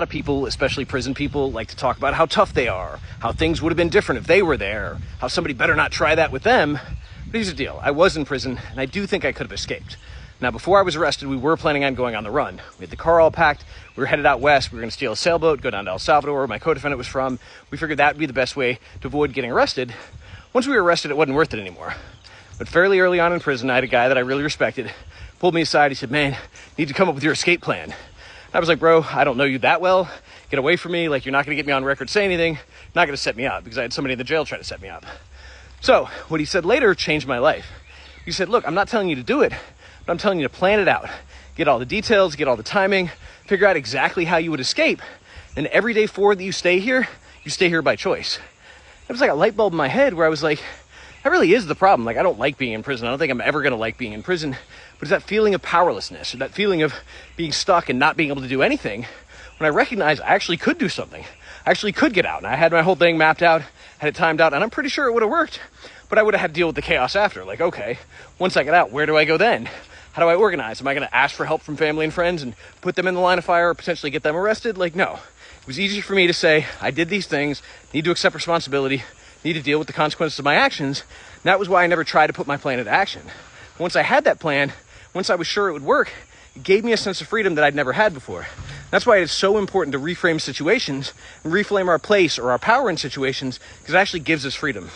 A lot of people, especially prison people, like to talk about how tough they are, how things would have been different if they were there, how somebody better not try that with them. But here's the deal. I was in prison, and I do think I could have escaped. Now, before I was arrested, we were planning on going on the run. We had the car all packed. We were headed out west. We were going to steal a sailboat, go down to El Salvador, where my co-defendant was from. We figured that would be the best way to avoid getting arrested. Once we were arrested, it wasn't worth it anymore. But fairly early on in prison, I had a guy that I really respected, pulled me aside. He said, "Man, you need to come up with your escape plan." I was like, "Bro, I don't know you that well. Get away from me. Like, you're not going to get me on record saying anything. You're not going to set me up," because I had somebody in the jail try to set me up. So what he said later changed my life. He said, "Look, I'm not telling you to do it, but I'm telling you to plan it out. Get all the details, get all the timing, figure out exactly how you would escape. And every day forward that you stay here by choice." It was like a light bulb in my head where I was like, that really is the problem. Like, I don't like being in prison. I don't think I'm ever going to like being in prison. But it's that feeling of powerlessness, or that feeling of being stuck and not being able to do anything, when I recognized I actually could do something. I actually could get out. And I had my whole thing mapped out, had it timed out, and I'm pretty sure it would have worked. But I would have had to deal with the chaos after. Like, okay, once I get out, where do I go then? How do I organize? Am I going to ask for help from family and friends and put them in the line of fire or potentially get them arrested? Like, no. It was easy for me to say, I did these things, need to accept responsibility, need to deal with the consequences of my actions. And that was why I never tried to put my plan into action. Once I had that plan, once I was sure it would work, it gave me a sense of freedom that I'd never had before. That's why it's so important to reframe situations and reframe our place or our power in situations, because it actually gives us freedom.